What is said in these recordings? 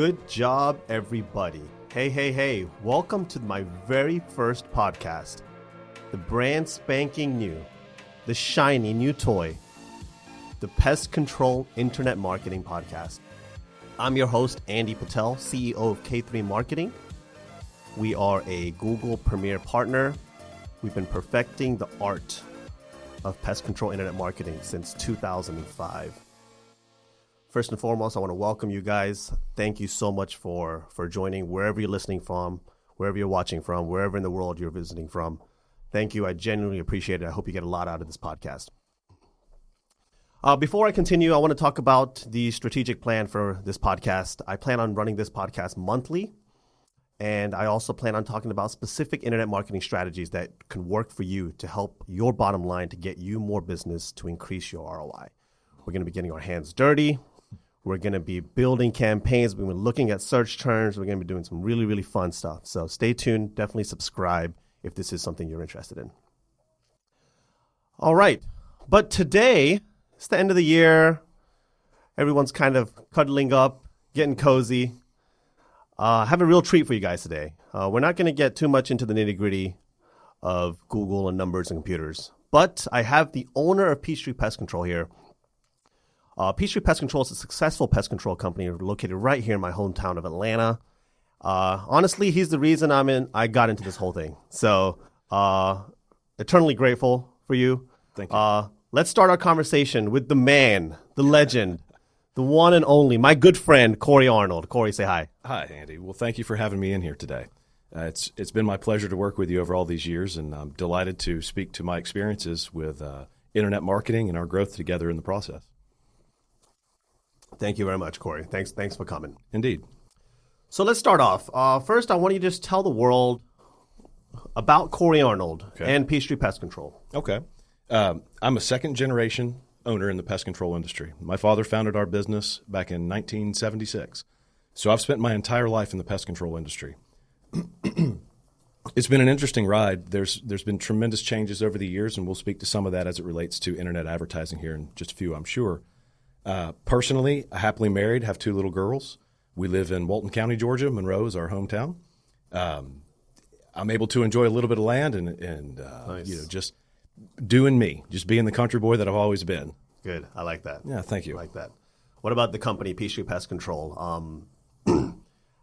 Good job, everybody. Hey. Welcome to my very first podcast. The brand spanking new, the shiny new toy, the Pest Control Internet Marketing Podcast. I'm your host, Andy Patel, CEO of K3 Marketing. We are a Google Premier partner. We've been perfecting the art of pest control internet marketing since 2005. First and foremost, I want to welcome you guys. Thank you so much for joining wherever you're listening from, wherever you're watching from, wherever in the world you're visiting from. Thank you. I genuinely appreciate it. I hope you get a lot out of this podcast. Before I continue, I want to talk about the strategic plan for this podcast. I plan on running this podcast monthly, and I also plan on talking about specific internet marketing strategies that can work for you to help your bottom line to get you more business to increase your ROI. We're going to be getting our hands dirty. We're going to be building campaigns. We're going to be looking at search terms. We're going to be doing some really, really fun stuff. So stay tuned. Definitely subscribe if this is something you're interested in. All right. But today, it's the end of the year. Everyone's kind of cuddling up, getting cozy. I have a real treat for you guys today. We're not going to get too much into the nitty-gritty of Google and numbers and computers, but I have the owner of Peachtree Pest Control here. Peachtree Pest Control is a successful pest control company located right here in my hometown of Atlanta. Honestly, he's the reason I got into this whole thing. So eternally grateful for you. Thank you. Let's start our conversation with the man, the legend, the one and only, my good friend, Corey Arnold. Corey, say hi. Hi, Andy. Well, thank you for having me in here today. It's been my pleasure to work with you over all these years, and I'm delighted to speak to my experiences with internet marketing and our growth together in the process. Thank you very much, Corey. Thanks for coming. Indeed. So let's start off. First, I want you to just tell the world about Corey Arnold and Peachtree Pest Control. Okay. I'm a second-generation owner in the pest control industry. My father founded our business back in 1976. So I've spent my entire life in the pest control industry. It's been an interesting ride. There's been tremendous changes over the years, and we'll speak to some of that as it relates to internet advertising here in just a few, I'm sure. Personally, happily married, have 2 little girls. We live in Walton County, Georgia. Monroe is our hometown. I'm able to enjoy a little bit of land and nice. Just doing me, just being the country boy that I've always been. Good. I like that. Yeah, thank you. I like that. What about the company, Peachtree Pest Control?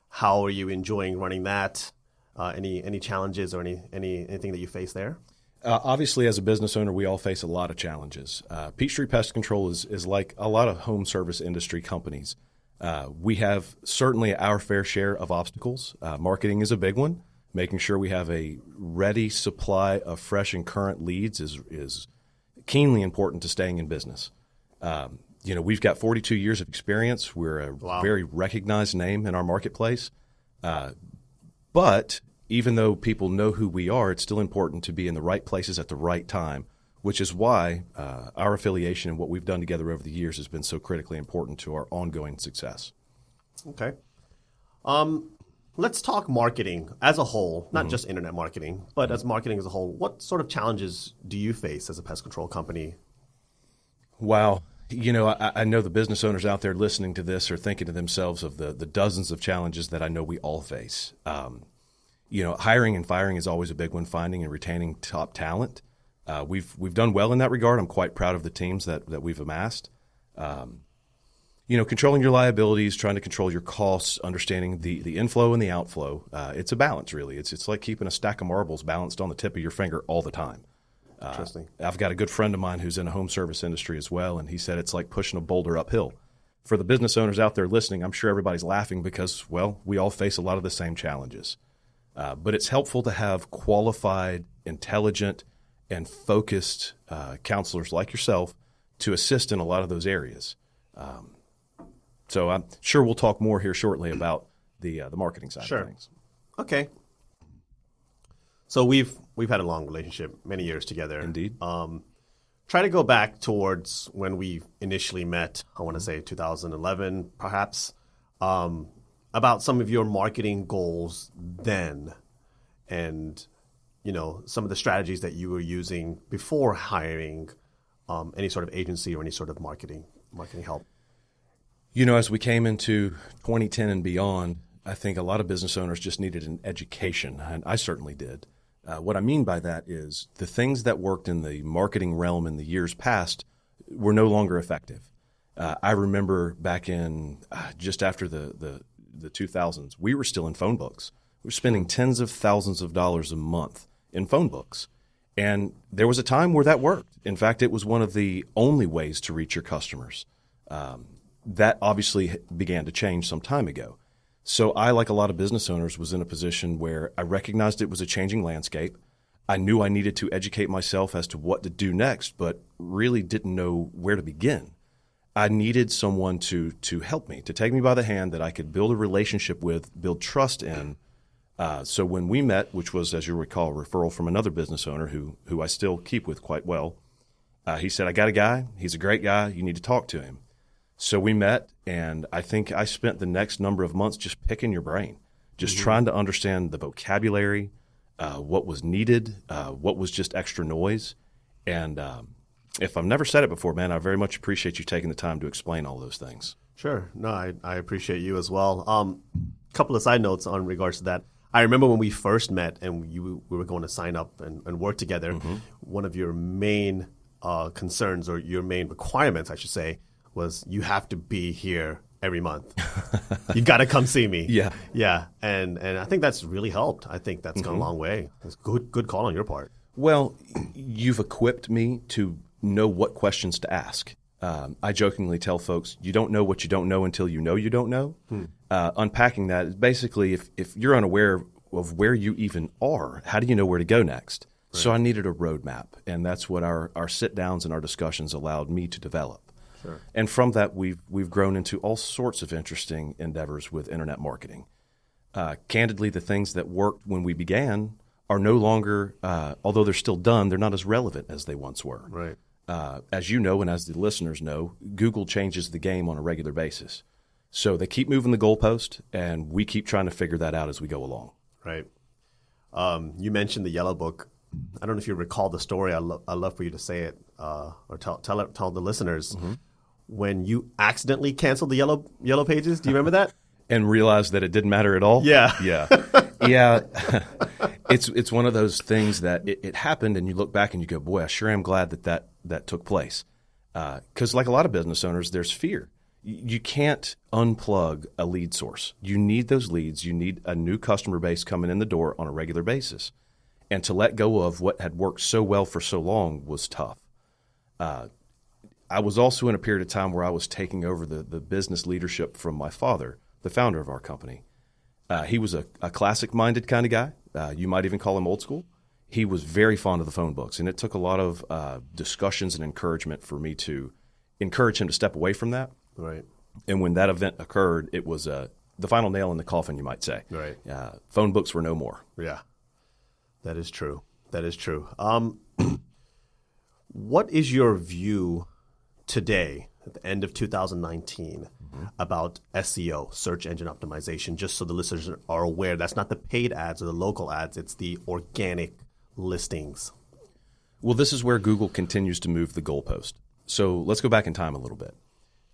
How are you enjoying running that? Any challenges or anything that you face there? Obviously, as a business owner, we all face a lot of challenges. Peachtree Pest Control is like a lot of home service industry companies. We have certainly our fair share of obstacles. Marketing is a big one. Making sure we have a ready supply of fresh and current leads is keenly important to staying in business. We've got 42 years of experience. We're a very recognized name in our marketplace. But even though people know who we are, it's still important to be in the right places at the right time, which is why our affiliation and what we've done together over the years has been so critically important to our ongoing success. Okay. Let's talk marketing as a whole, not just internet marketing, but as marketing as a whole. What sort of challenges do you face as a pest control company? Wow. I know the business owners out there listening to this are thinking to themselves of the dozens of challenges that I know we all face. Hiring and firing is always a big one, finding and retaining top talent. We've done well in that regard. I'm quite proud of the teams that we've amassed. Controlling your liabilities, trying to control your costs, understanding the inflow and the outflow. It's a balance, really. It's like keeping a stack of marbles balanced on the tip of your finger all the time. Interesting. I've got a good friend of mine who's in the home service industry as well, and he said it's like pushing a boulder uphill. For the business owners out there listening, I'm sure everybody's laughing because, well, we all face a lot of the same challenges. But it's helpful to have qualified, intelligent, and focused counselors like yourself to assist in a lot of those areas. So I'm sure we'll talk more here shortly about the marketing side of things. Okay. So we've had a long relationship, many years together. Indeed. Try to go back towards when we initially met, I want to say 2011 perhaps, about some of your marketing goals then and, some of the strategies that you were using before hiring any sort of agency or any sort of marketing help. As we came into 2010 and beyond, I think a lot of business owners just needed an education, and I certainly did. What I mean by that is the things that worked in the marketing realm in the years past were no longer effective. I remember back in just after the 2000s, we were still in phone books. We were spending tens of thousands of dollars a month in phone books. And there was a time where that worked. In fact, it was one of the only ways to reach your customers. That obviously began to change some time ago. So I, like a lot of business owners, was in a position where I recognized it was a changing landscape. I knew I needed to educate myself as to what to do next, but really didn't know where to begin. I needed someone to help me, to take me by the hand that I could build a relationship with, build trust in. So when we met, which was, as you recall, a referral from another business owner who I still keep with quite well, he said, I got a guy. He's a great guy. You need to talk to him. So we met, and I think I spent the next number of months just picking your brain, just trying to understand the vocabulary, what was needed, what was just extra noise. And if I've never said it before, man, I very much appreciate you taking the time to explain all those things. Sure. No, I appreciate you as well. Couple of side notes on regards to that. I remember when we first met and we were going to sign up and work together, one of your main concerns, or your main requirements, I should say, was you have to be here every month. You got to come see me. Yeah. Yeah. And I think that's really helped. I think that's gone a long way. It's good call on your part. Well, you've equipped me to know what questions to ask. I jokingly tell folks, you don't know what you don't know until you don't know. Unpacking that is basically if you're unaware of where you even are, how do you know where to go next? Right. So I needed a roadmap, and that's what our sit-downs and our discussions allowed me to develop. Sure. And from that, we've grown into all sorts of interesting endeavors with internet marketing. Candidly, the things that worked when we began are no longer, although they're still done, they're not as relevant as they once were. Right. As you know, and as the listeners know, Google changes the game on a regular basis. So they keep moving the goalpost, and we keep trying to figure that out as we go along. Right. You mentioned the Yellow Book. I don't know if you recall the story. I'd love for you to say it or tell the listeners. When you accidentally canceled the yellow pages. Do you remember that? And realized that it didn't matter at all? Yeah. Yeah. Yeah. It's one of those things that it happened, and you look back and you go, boy, I sure am glad that took place. Because like a lot of business owners, there's fear. You can't unplug a lead source. You need those leads. You need a new customer base coming in the door on a regular basis. And to let go of what had worked so well for so long was tough. I was also in a period of time where I was taking over the business leadership from my father, the founder of our company. He was a classic-minded kind of guy. You might even call him old school. He was very fond of the phone books, and it took a lot of discussions and encouragement for me to encourage him to step away from that. Right. And when that event occurred, it was the final nail in the coffin, you might say. Right. Phone books were no more. Yeah, that is true. That is true. What is your view today, at the end of 2019, about SEO, search engine optimization, just so the listeners are aware that's not the paid ads or the local ads, it's the organic listings? Well, this is where Google continues to move the goalpost. So let's go back in time a little bit.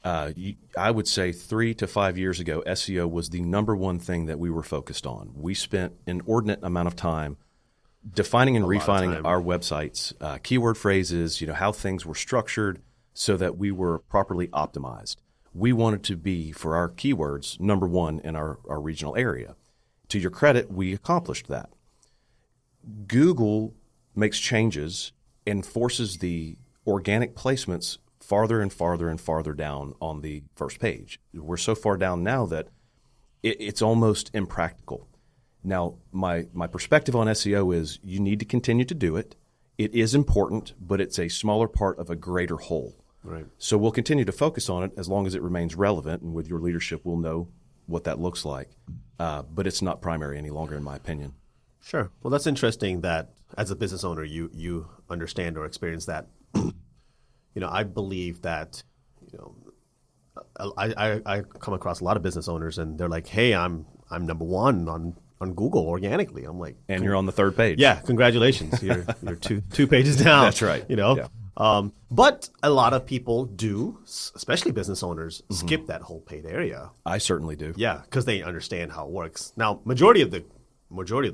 I would say 3 to 5 years ago, SEO was the number one thing that we were focused on. We spent an inordinate amount of time defining and refining our websites, keyword phrases, how things were structured so that we were properly optimized. We wanted to be, for our keywords, number one in our regional area. To your credit, we accomplished that. Google makes changes and forces the organic placements farther and farther and farther down on the first page. We're so far down now that it's almost impractical. Now, my perspective on SEO is you need to continue to do it. It is important, but it's a smaller part of a greater whole. Right. So we'll continue to focus on it as long as it remains relevant, and with your leadership, we'll know what that looks like. But it's not primary any longer, in my opinion. Sure. Well, that's interesting that as a business owner, you understand or experience that. I believe that, I come across a lot of business owners, and they're like, "Hey, I'm number one on Google organically." I'm like, and you're on the third page. Yeah, congratulations. You're two pages down. That's right. Yeah. But a lot of people do, especially business owners, skip that whole paid area. I certainly do. Yeah, because they understand how it works. Now, majority of the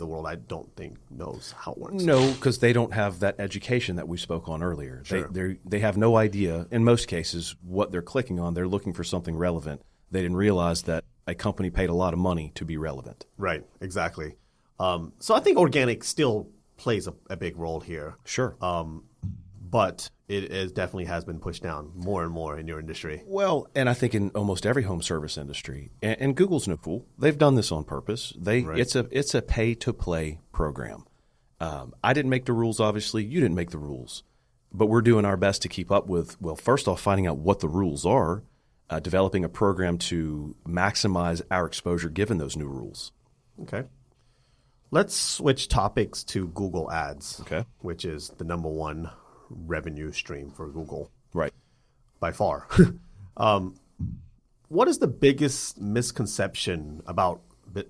world, I don't think knows how it works. No, because they don't have that education that we spoke on earlier. Sure. They have no idea, in most cases, what they're clicking on. They're looking for something relevant. They didn't realize that a company paid a lot of money to be relevant. Right, exactly. So I think organic still plays a big role here. Sure. But it definitely has been pushed down more and more in your industry. Well, and I think in almost every home service industry, and Google's no fool. They've done this on purpose. Right. It's a pay-to-play program. I didn't make the rules, obviously. You didn't make the rules. But we're doing our best to keep up with, well, first off, finding out what the rules are, developing a program to maximize our exposure given those new rules. Okay. Let's switch topics to Google Ads, Okay. which is the number one revenue stream for Google Right. by far. What is the biggest misconception about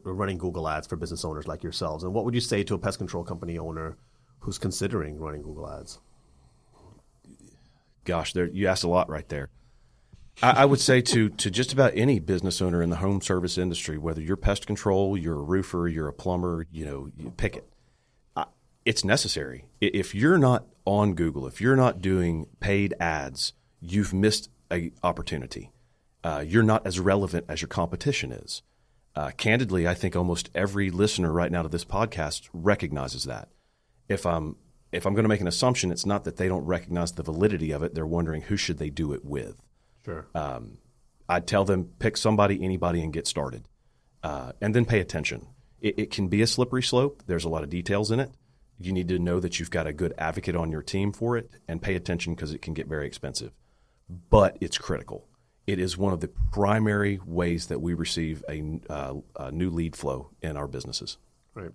running Google Ads for business owners like yourselves? And what would you say to a pest control company owner who's considering running Google Ads? Gosh, you asked a lot right there. I would say to just about any business owner in the home service industry, whether you're pest control, you're a roofer, you're a plumber, you pick it. It's necessary. If you're not on Google, if you're not doing paid ads, you've missed an opportunity. You're not as relevant as your competition is. Candidly, I think almost every listener right now to this podcast recognizes that. If I'm going to make an assumption, it's not that they don't recognize the validity of it. They're wondering who should they do it with. Sure. I'd tell them pick somebody, anybody, and get started, and then pay attention. It can be a slippery slope. There's a lot of details in it. You need to know that you've got a good advocate on your team for it, and pay attention because it can get very expensive. But it's critical. It is one of the primary ways that we receive a new lead flow in our businesses. Right.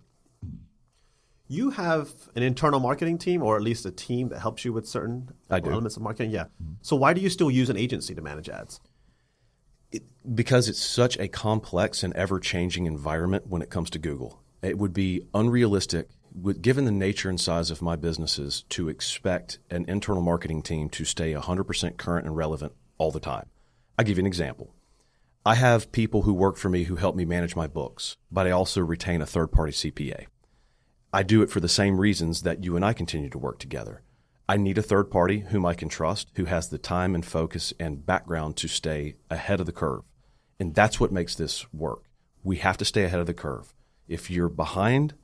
You have an internal marketing team, or at least a team that helps you with certain elements of marketing? Yeah. So why do you still use an agency to manage ads? Because it's such a complex and ever-changing environment when it comes to Google. It would be unrealistic, given the nature and size of my businesses, to expect an internal marketing team to stay 100% current and relevant all the time. I'll give you an example. I have people who work for me who help me manage my books, but I also retain a third-party CPA. I do it for the same reasons that you and I continue to work together. I need a third party whom I can trust, who has the time and focus and background to stay ahead of the curve. And that's what makes this work. We have to stay ahead of the curve. If you're behind,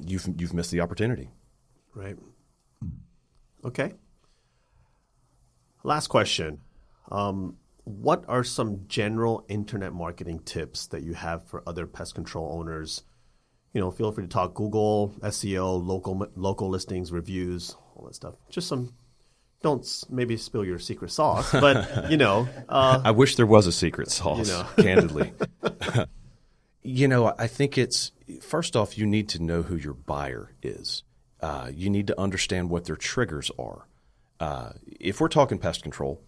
you've missed the opportunity. Right. Okay. Last question. What are some general internet marketing tips that you have for other pest control owners? Feel free to talk Google, SEO, local listings, reviews, all that stuff. Just don't maybe spill your secret sauce, but, I wish there was a secret sauce, candidly. I think it's, first off, you need to know who your buyer is. You need to understand what their triggers are. If we're talking pest control,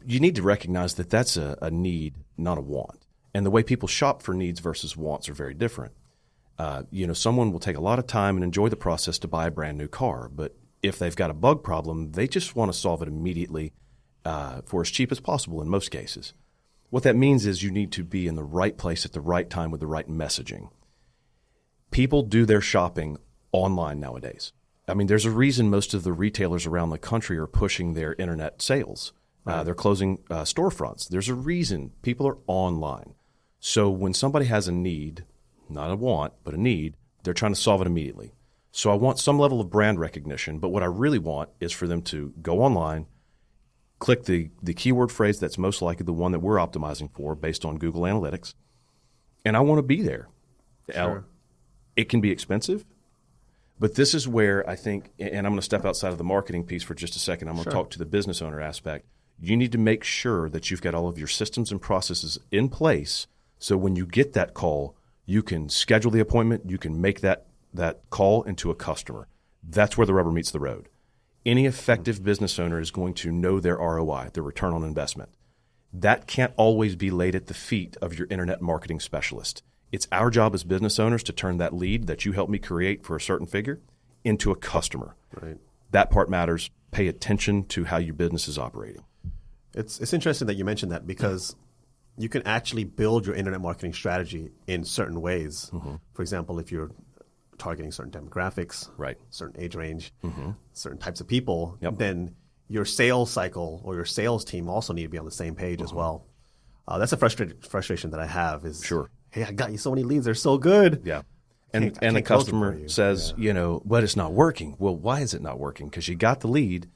you need to recognize that that's a need, not a want. And the way people shop for needs versus wants are very different. Someone will take a lot of time and enjoy the process to buy a brand new car, but if they've got a bug problem, they just want to solve it immediately for as cheap as possible in most cases. What that means is you need to be in the right place at the right time with the right messaging. People do their shopping online nowadays. I mean, there's a reason most of the retailers around the country are pushing their internet sales. They're closing storefronts. There's a reason people are online. So when somebody has a need, not a want, but a need, they're trying to solve it immediately. So I want some level of brand recognition, but what I really want is for them to go online, click the keyword phrase that's most likely the one that we're optimizing for based on Google Analytics, and I want to be there. Sure. Now, it can be expensive, but this is where I think, and I'm going to step outside of the marketing piece for just a second. I'm going to talk to the business owner aspect. You need to make sure that you've got all of your systems and processes in place so when you get that call, you can schedule the appointment, you can make that call into a customer. That's where the rubber meets the road. Any effective business owner is going to know their ROI, their return on investment. That can't always be laid at the feet of your internet marketing specialist. It's our job as business owners to turn that lead that you helped me create for a certain figure into a customer. Right. That part matters. Pay attention to how your business is operating. It's interesting that you mentioned that because you can actually build your internet marketing strategy in certain ways. For example, if you're targeting certain demographics, Right. certain age range, certain types of people, Yep. then your sales cycle or your sales team also need to be on the same page as well. That's a frustration that I have is, Sure. hey, I got you so many leads. They're so good. Yeah. I And the can't close them for customer you. says, but it's not working. Well, why is it not working? Because you got the lead.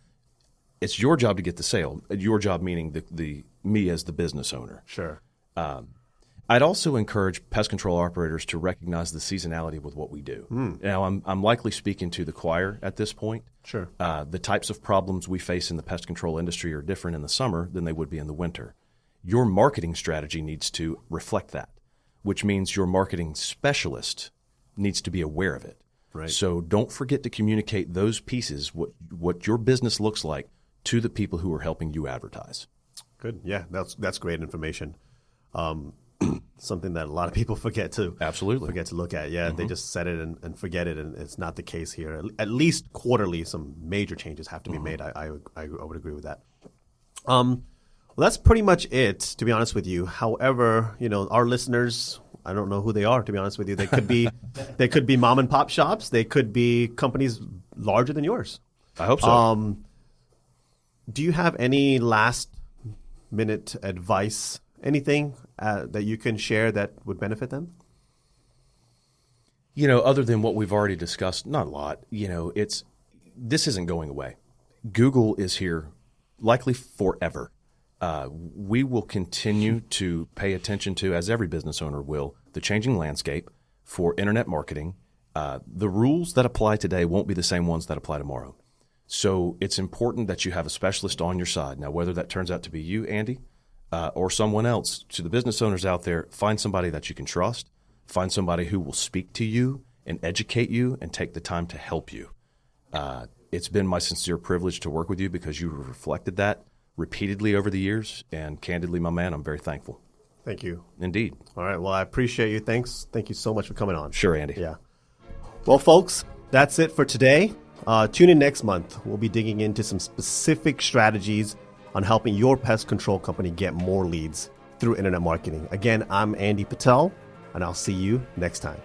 It's your job to get the sale. Your job meaning the me as the business owner. Sure. I'd also encourage pest control operators to recognize the seasonality with what we do. Now, I'm likely speaking to the choir at this point. Sure. The types of problems we face in the pest control industry are different in the summer than they would be in the winter. Your marketing strategy needs to reflect that, which means your marketing specialist needs to be aware of it. Right. So don't forget to communicate those pieces, what your business looks like, to the people who are helping you advertise. Good. Yeah, that's great information. Something that a lot of people forget to look at. Yeah, they just set it and forget it, and it's not the case here. At least quarterly, some major changes have to be made. I would agree with that. Well, that's pretty much it, to be honest with you. However, our listeners, I don't know who they are, to be honest with you. They could be mom and pop shops. They could be companies larger than yours. I hope so. Do you have any last minute advice, anything that you can share that would benefit them? Other than what we've already discussed, not a lot. This isn't going away. Google is here likely forever. We will continue to pay attention to, as every business owner will, the changing landscape for internet marketing. The rules that apply today won't be the same ones that apply tomorrow. So it's important that you have a specialist on your side. Now, whether that turns out to be you, Andy, or someone else, to the business owners out there, find somebody that you can trust. Find somebody who will speak to you and educate you and take the time to help you. It's been my sincere privilege to work with you because you have reflected that repeatedly over the years. And candidly, my man, I'm very thankful. Thank you. Indeed. All right. Well, I appreciate you. Thanks. Thank you so much for coming on. Sure, Andy. Yeah. Well, folks, that's it for today. Tune in next month. We'll be digging into some specific strategies on helping your pest control company get more leads through internet marketing. Again, I'm Andy Patel, and I'll see you next time.